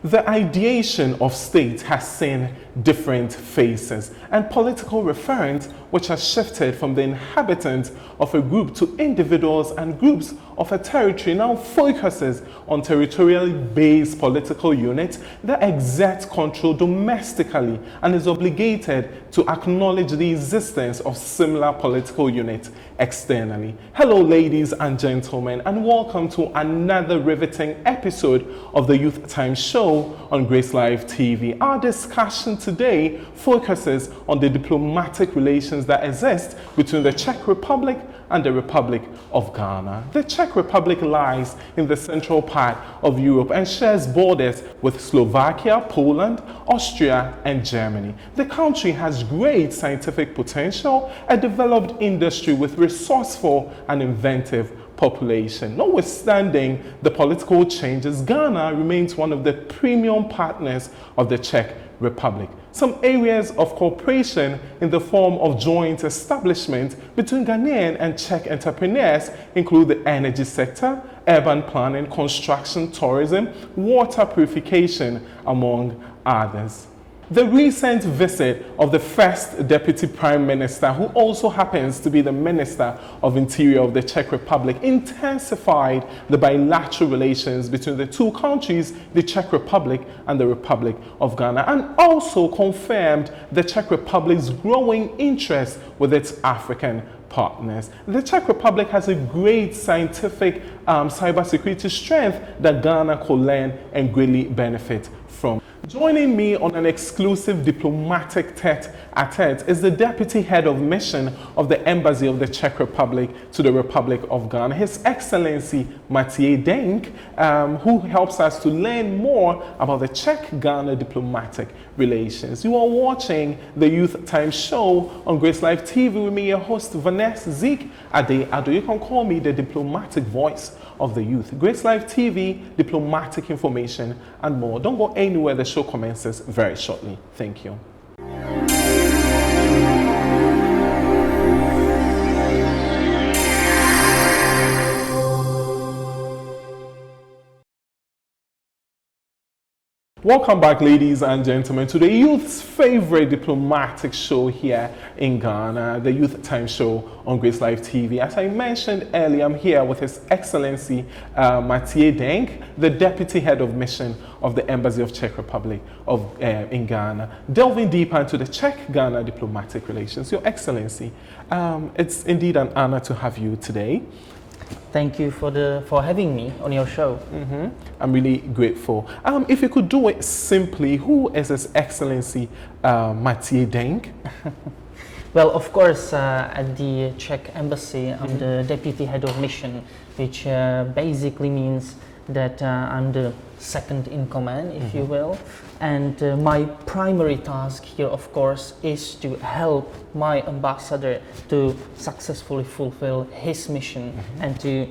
The ideation of state has seen different phases, and political reference, which has shifted from the inhabitants of a group to individuals and groups of a territory, now focuses on territorially based political units that exert control domestically and is obligated to acknowledge the existence of similar political units externally. Hello ladies and gentlemen, and welcome to another riveting episode of the Youth Time Show on Grace Live TV. Our discussion today focuses on the diplomatic relations that exist between the Czech Republic and the Republic of Ghana. The Czech Republic lies in the central part of Europe and shares borders with Slovakia, Poland, Austria, and Germany. The country has great scientific potential, a developed industry with resourceful and inventive population. Notwithstanding the political changes, Ghana remains one of the premium partners of the Czech Republic. Some areas of cooperation in the form of joint establishment between Ghanaian and Czech entrepreneurs include the energy sector, urban planning, construction, tourism, water purification, among others. The recent visit of the first Deputy Prime Minister, who also happens to be the Minister of Interior of the Czech Republic, intensified the bilateral relations between the two countries, the Czech Republic and the Republic of Ghana, and also confirmed the Czech Republic's growing interest with its African partners. The Czech Republic has a great scientific cybersecurity strength that Ghana could learn and greatly benefit from. Joining me on an exclusive diplomatic tete-a-tete is the Deputy Head of Mission of the Embassy of the Czech Republic to the Republic of Ghana, His Excellency Matěj Denk, who helps us to learn more about the Czech-Ghana diplomatic relations. You are watching the Youth Time Show on Grace Live TV with me, your host, Vanessa Zeke Ade-Ado. You can call me the diplomatic voice of the youth. Grace Live TV, diplomatic information, and more. Don't go anywhere. The show commences very shortly. Thank you. Welcome back, ladies and gentlemen, to the youth's favorite diplomatic show here in Ghana, the Youth Time Show on Grace Live TV. As I mentioned earlier, I'm here with His Excellency Matěj Denk, the Deputy Head of Mission of the Embassy of Czech Republic in Ghana, delving deeper into the Czech-Ghana diplomatic relations. Your Excellency, it's indeed an honor to have you today. Thank you for having me on your show. I'm really grateful. If you could do it simply, who is His Excellency Matěj Denk? Well, of course, at the Czech Embassy, I'm the Deputy Head of Mission, which basically means that I'm the second in command, if you will, and my primary task here, of course, is to help my ambassador to successfully fulfill his mission and to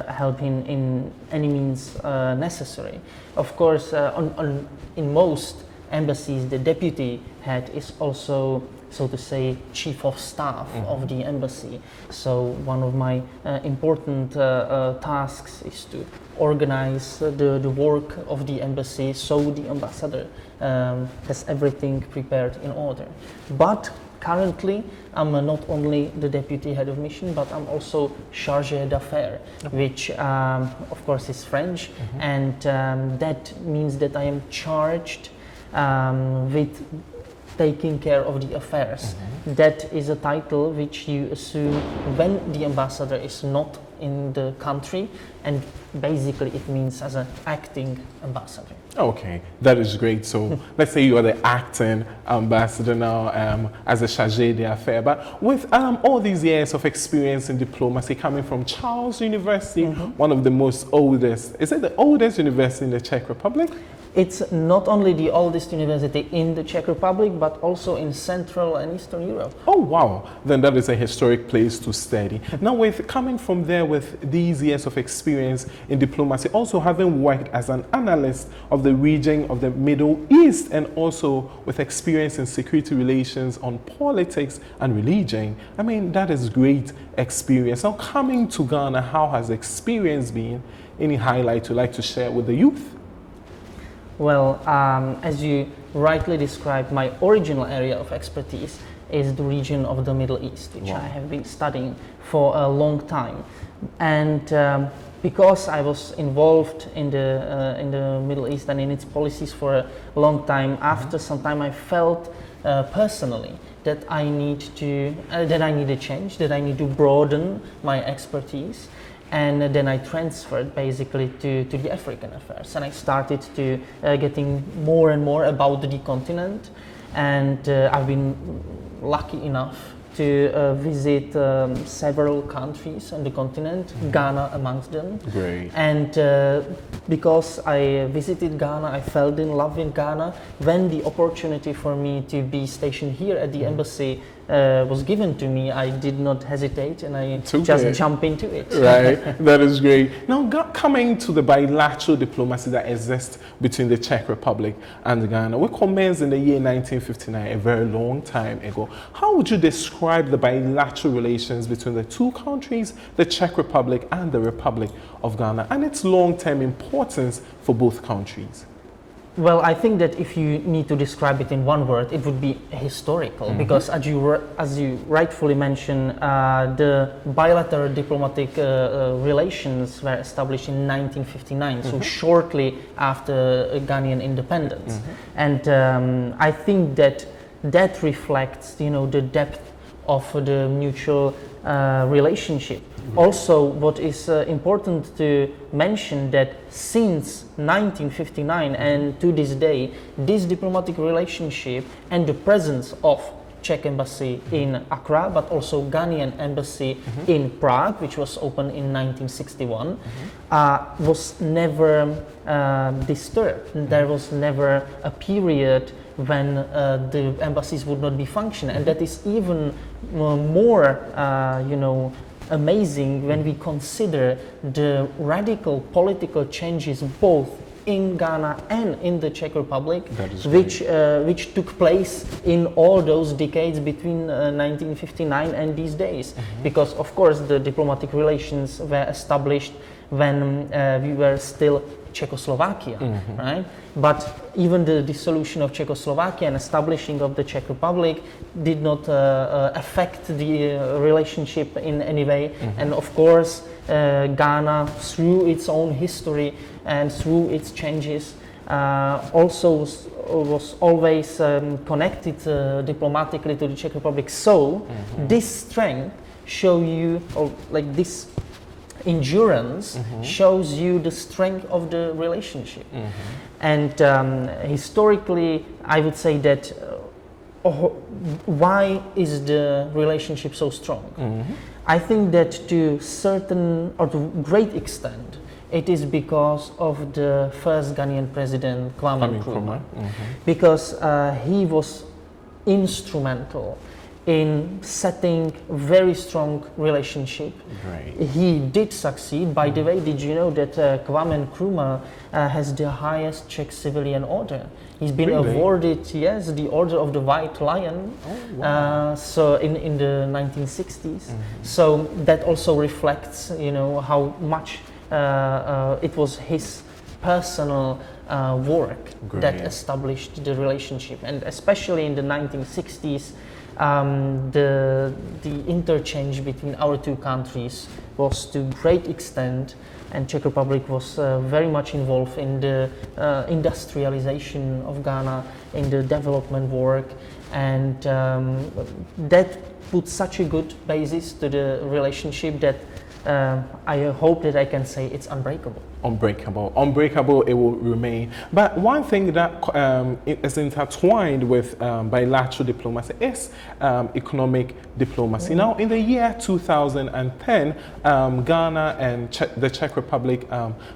help him in any means necessary. Of course, in most embassies, the deputy head is also, so to say, chief of staff of the embassy. So one of my important tasks is to organize the work of the embassy so the ambassador has everything prepared in order. But currently, I'm not only the deputy head of mission, but I'm also chargé d'affaires, which of course is French, and that means that I am charged with taking care of the affairs. That is a title which you assume when the ambassador is not in the country, and basically it means as an acting ambassador. Okay, that is great. So let's say you are the acting ambassador now as a chargé d'affaires, but with all these years of experience in diplomacy coming from Charles University, one of the most oldest, is it the oldest university in the Czech Republic? It's not only the oldest university in the Czech Republic, but also in Central and Eastern Europe. Oh, wow. Then that is a historic place to study. Now, with coming from there with these years of experience in diplomacy, also having worked as an analyst of the region of the Middle East, and also with experience in security relations on politics and religion, I mean, that is great experience. Now, coming to Ghana, how has the experience been? Any highlight you'd like to share with the youth? Well, as you rightly described, my original area of expertise is the region of the Middle East, which I have been studying for a long time. And because I was involved in the Middle East and in its policies for a long time, after some time I felt personally that I need a change, that I need to broaden my expertise. And then I transferred basically to the African affairs, and I started to getting more and more about the continent, and I've been lucky enough to visit several countries on the continent, Ghana amongst them. Great. And because I visited Ghana, I fell in love with Ghana. When the opportunity for me to be stationed here at the embassy was given to me, I did not hesitate, and I just jumped into it. Right, that is great. Now, coming to the bilateral diplomacy that exists between the Czech Republic and Ghana, which commenced in the year 1959, a very long time ago. How would you describe the bilateral relations between the two countries, the Czech Republic and the Republic of Ghana, and its long-term importance for both countries? Well, I think that if you need to describe it in one word, it would be historical, because as you rightfully mentioned, the bilateral diplomatic relations were established in 1959, so shortly after Ghanaian independence. And I think that reflects, the depth of the mutual relationship. Also, what is important to mention that since 1959 and to this day, this diplomatic relationship and the presence of Czech embassy in Accra, but also Ghanaian embassy in Prague, which was opened in 1961, was never disturbed. There was never a period when the embassies would not be functioning, and that is even more, amazing when we consider the radical political changes both in Ghana and in the Czech Republic, which took place in all those decades between 1959 and these days. Because of course the diplomatic relations were established when we were still Czechoslovakia, right? But even the dissolution of Czechoslovakia and establishing of the Czech Republic did not affect the relationship in any way. And of course, Ghana, through its own history and through its changes, also was always connected diplomatically to the Czech Republic. So this strength show you, or like this endurance shows you the strength of the relationship. And historically, I would say that why is the relationship so strong? I think that to certain or to great extent, it is because of the first Ghanaian president, Kwame Nkrumah, because he was instrumental in setting very strong relationship. Right. He did succeed. By the way, did you know that Kwame Nkrumah has the highest Czech civilian order? He's been awarded, yes, the Order of the White Lion. Oh, wow. So in the 1960s. So that also reflects, you know, how much it was his personal work that established the relationship, and especially in the 1960s. The interchange between our two countries was to great extent, and Czech Republic was very much involved in the industrialization of Ghana, in the development work, and that put such a good basis to the relationship that I hope that I can say it's unbreakable. Unbreakable, it will remain. But one thing that is intertwined with bilateral diplomacy is economic diplomacy. Now, in the year 2010, Ghana and the Czech Republic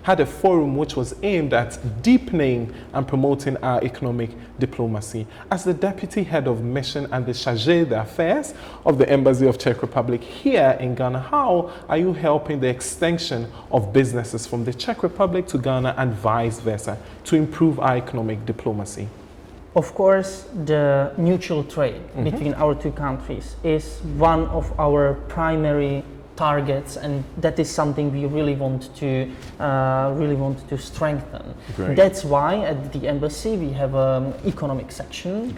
had a forum which was aimed at deepening and promoting our economic diplomacy. As the deputy head of mission and the chargé d'affaires of the Embassy of Czech Republic here in Ghana, how are you helping the extension of businesses from the Czech Republic to Ghana and vice versa to improve our economic diplomacy? Of course, the mutual trade between our two countries is one of our primary targets, and that is something we really want to strengthen. Great. That's why at the embassy we have an economic section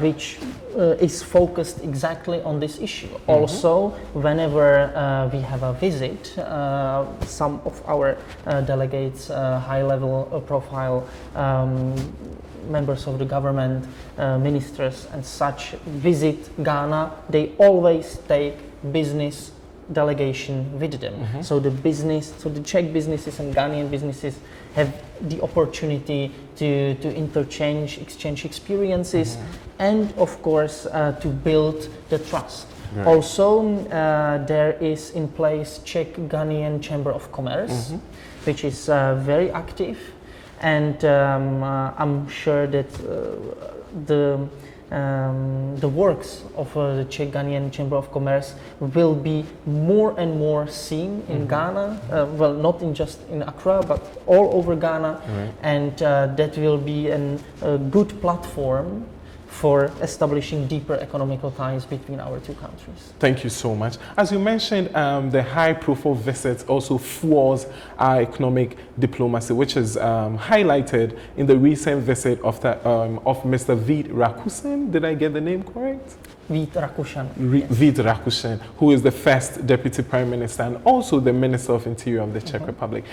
which is focused exactly on this issue. Also, whenever we have a visit, some of our delegates, high-level profile members of the government, ministers and such visit Ghana, they always take business delegation with them. So the Czech businesses and Ghanaian businesses have the opportunity to exchange experiences, and of course to build the trust. Also, there is in place Czech-Ghanaian Chamber of Commerce, which is very active, and I'm sure that the works of the Czech-Ghanaian Chamber of Commerce will be more and more seen in Ghana, well, not just in Accra, but all over Ghana, and that will be a good platform for establishing deeper economical ties between our two countries. Thank you so much. As you mentioned, the high-profile visits also fuels our economic diplomacy, which is highlighted in the recent visit of Mr. Vít Rakušan. Did I get the name correct? Vít Rakušan. Vít Rakušan, who is the first Deputy Prime Minister and also the Minister of Interior of the Czech Republic.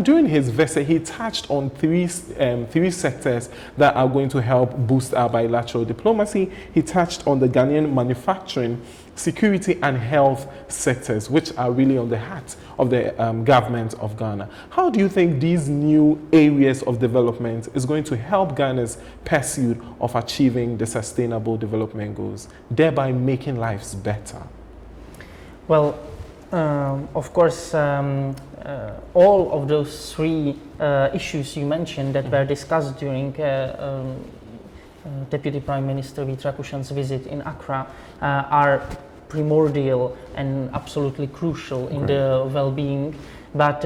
During his visit, he touched on three sectors that are going to help boost our bilateral diplomacy. He touched on the Ghanaian manufacturing, security and health sectors, which are really on the heart of the government of Ghana. How do you think these new areas of development is going to help Ghana's pursuit of achieving the sustainable development goals, thereby making lives better? Well, of course, all of those three issues you mentioned that were discussed during Deputy Prime Minister Vít Rakušan's visit in Accra are primordial and absolutely crucial in the well-being. But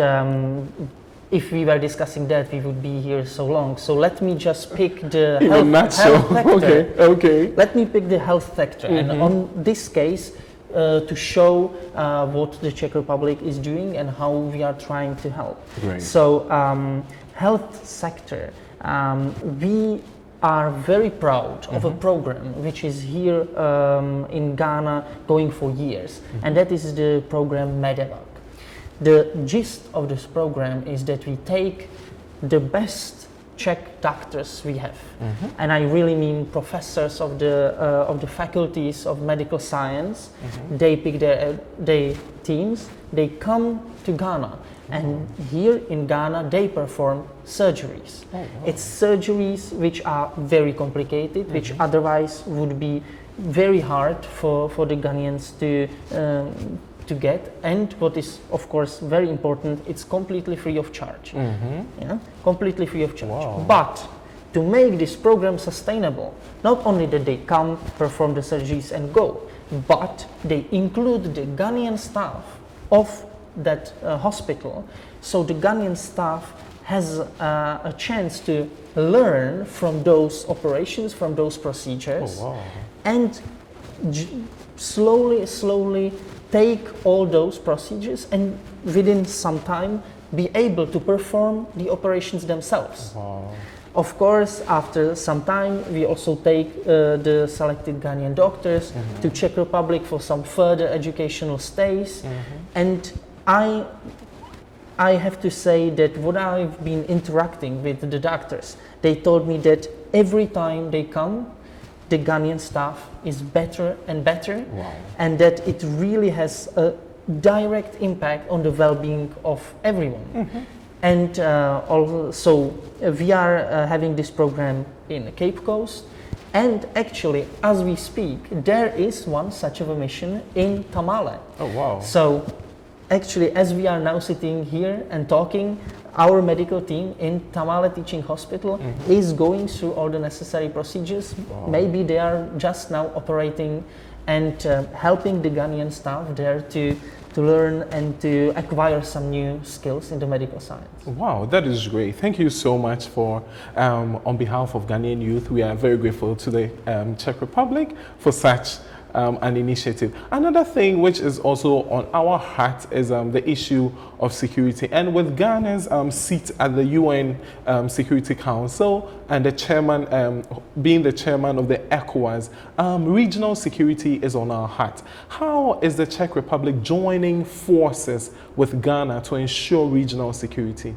if we were discussing that, we would be here so long. So let me just pick the health sector. Okay. Let me pick the health sector, and on this case, to show what the Czech Republic is doing and how we are trying to help. Great. So, health sector, we are very proud of a program which is here in Ghana going for years, and that is the program MEDEVAC. The gist of this program is that we take the best Czech doctors we have, and I really mean professors of the faculties of medical science. They pick their teams, they come to Ghana, and here in Ghana they perform surgeries. It's surgeries which are very complicated, which otherwise would be very hard for the Ghanaians to get, and what is of course very important, it's completely free of charge. Yeah, completely free of charge. Wow. But to make this program sustainable, not only that they come, perform the surgeries and go, but they include the Ghanaian staff of that hospital, so the Ghanaian staff has a chance to learn from those operations, from those procedures, and slowly take all those procedures and within some time be able to perform the operations themselves. Of course, after some time, we also take the selected Ghanaian doctors to Czech Republic for some further educational stays. And I have to say that what I've been interacting with the doctors, they told me that every time they come, the Ghanaian staff is better and better, and that it really has a direct impact on the well-being of everyone. And also we are having this program in Cape Coast, and actually as we speak there is one such of a mission in Tamale. So actually as we are now sitting here and talking, our medical team in Tamale Teaching Hospital is going through all the necessary procedures. Maybe they are just now operating and helping the Ghanaian staff there to learn and to acquire some new skills in the medical science. Wow, that is great. Thank you so much for, on behalf of Ghanaian youth, we are very grateful to the Czech Republic for such an initiative. Another thing which is also on our heart is the issue of security. And with Ghana's seat at the UN Security Council and the chairman, being the chairman of the ECOWAS, regional security is on our heart. How is the Czech Republic joining forces with Ghana to ensure regional security?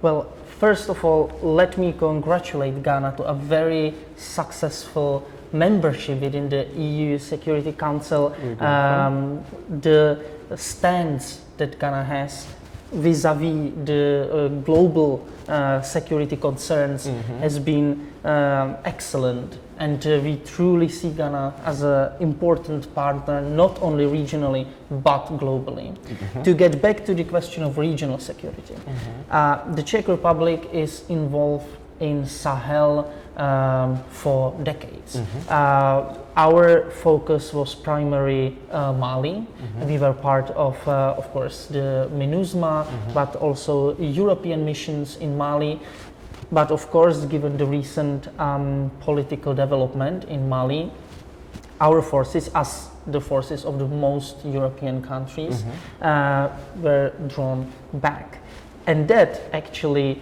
Well, first of all, let me congratulate Ghana to a very successful membership within the EU Security Council. The stance that Ghana has vis-a-vis the global security concerns has been excellent, and we truly see Ghana as an important partner, not only regionally but globally. To get back to the question of regional security, the Czech Republic is involved in Sahel for decades. Our focus was primarily Mali. We were part of course, the MINUSMA, but also European missions in Mali. But of course, given the recent political development in Mali, our forces, as the forces of the most European countries, were drawn back. And that actually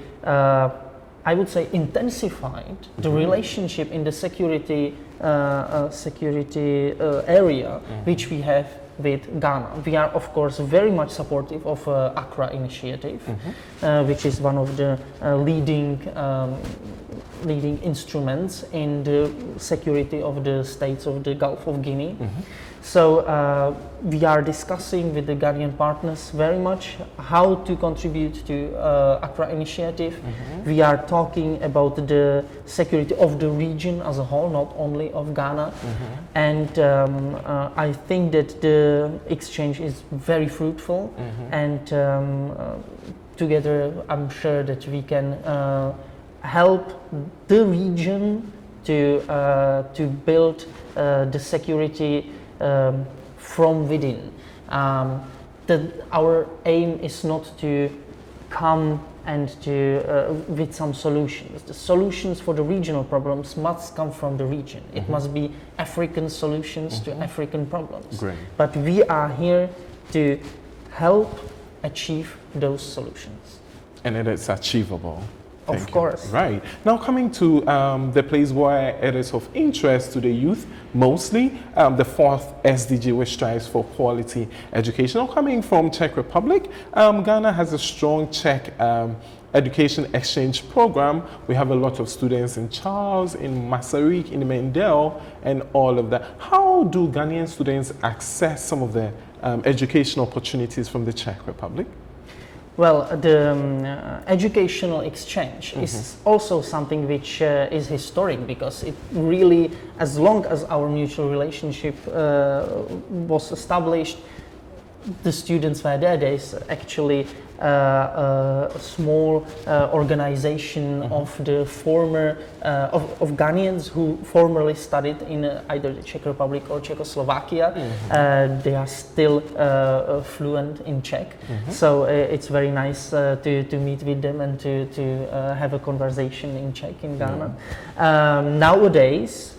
I would say intensified the relationship in the security area which we have with Ghana. We are of course very much supportive of Accra initiative, which is one of the leading instruments in the security of the states of the Gulf of Guinea. So we are discussing with the Ghanaian partners very much how to contribute to Accra initiative. We are talking about the security of the region as a whole, not only of Ghana. And I think that the exchange is very fruitful, and together I'm sure that we can help the region to build the security from within. Our aim is not to come and to with some solutions. The solutions for the regional problems must come from the region. It must be African solutions to African problems. But we are here to help achieve those solutions. And it is achievable. Of course. Right. Now coming to the place where it is of interest to the youth, mostly the fourth SDG, which strives for quality education. Now coming from Czech Republic, Ghana has a strong Czech education exchange program. We have a lot of students in Charles, in Masaryk, in Mendel, and all of that. How do Ghanaian students access some of the education opportunities from the Czech Republic? Well, the educational exchange is also something which is historic, because it really, as long as our mutual relationship was established, the students were there. There's actually a small organization of the former of Ghanaians who formerly studied in either the Czech Republic or Czechoslovakia. They are still fluent in Czech, so it's very nice to meet with them and to have a conversation in Czech in Ghana. Nowadays,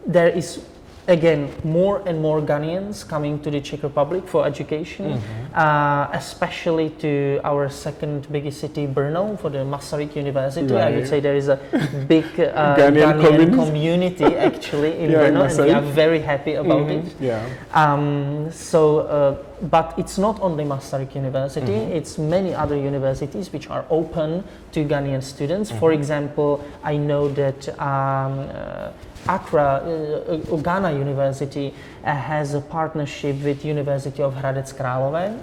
there is again more and more Ghanaians coming to the Czech Republic for education, especially to our second biggest city, Brno, for the Masaryk University. Right. I would say there is a big Ghanaian community actually in Brno, and we are very happy about it. But it's not only Masaryk University, it's many other universities which are open to Ghanaian students. For example, I know that Accra, Ghana University has a partnership with University of Hradec Králové.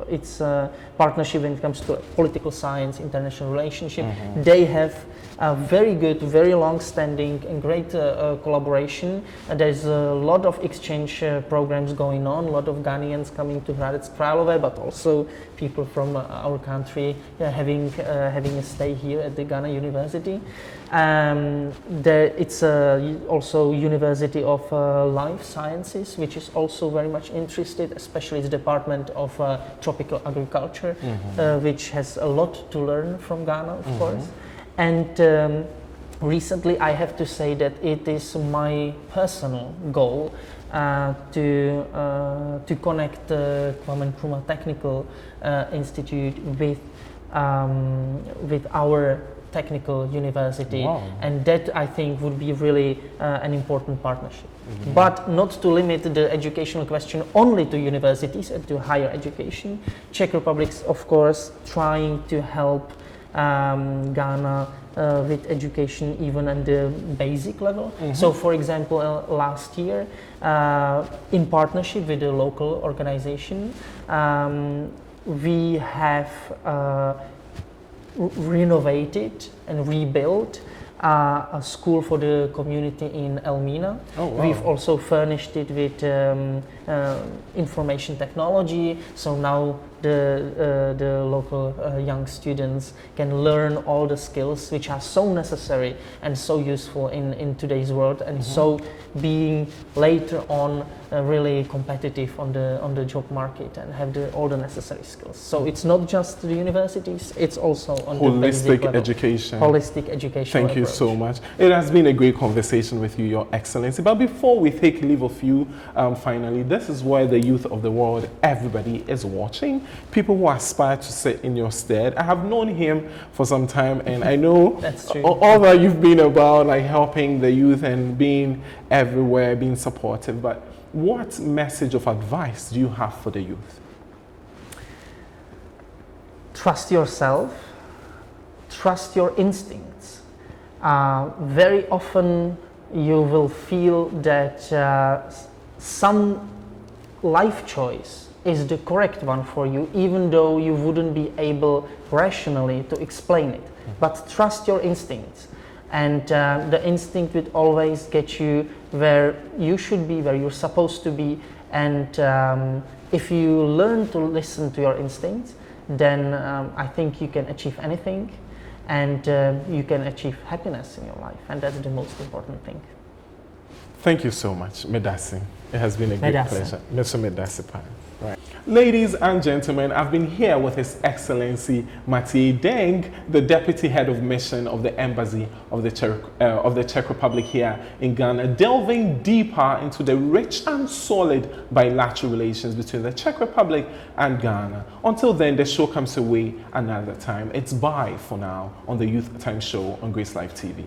It's a partnership when it comes to political science, international relationship. They have a very good, very long-standing and great collaboration. There's a lot of exchange programs going on, a lot of Ghanaians coming to Hradec Králové, but also people from our country having a stay here at the Ghana University. It's also University of Life Sciences, which is also very much interested, especially the Department of Tropical Agriculture, which has a lot to learn from Ghana, of course. And recently I have to say that it is my personal goal to connect Kwame Nkrumah Technical Institute with our technical university, and that I think would be really an important partnership. But not to limit the educational question only to universities and to higher education. Czech Republic is of course trying to help Ghana with education even at the basic level. So for example, last year in partnership with a local organization, we have renovated and rebuilt a school for the community in Elmina. We've also furnished it with information technology, so now the local young students can learn all the skills which are so necessary and so useful in today's world, and so being later on really competitive on the job market and have all the necessary skills. So it's not just the universities, it's also on the basic level. Holistic education. Thank you so much. It has been a great conversation with you, Your Excellency. But before we take leave of you, finally, this is where the youth of the world, everybody is watching. People who aspire to sit in your stead. I have known him for some time, and I know that's true. All that you've been about, like helping the youth and being everywhere, being supportive. But what message of advice do you have for the youth? Trust yourself, trust your instincts. Very often you will feel that some life choice is the correct one for you, even though you wouldn't be able rationally to explain it. But trust your instincts, and the instinct will always get you where you should be, where you're supposed to be. And if you learn to listen to your instincts, then I think you can achieve anything, and you can achieve happiness in your life, and that's the most important thing. Thank you so much, Medasi. It has been a great pleasure. Mr. Medasi. Right. Ladies and gentlemen, I've been here with His Excellency Matěj Denk, the Deputy Head of Mission of the Embassy of the Czech Republic here in Ghana, delving deeper into the rich and solid bilateral relations between the Czech Republic and Ghana. Until then, the show comes away another time. It's bye for now on the Youth Time Show on Grace Live TV.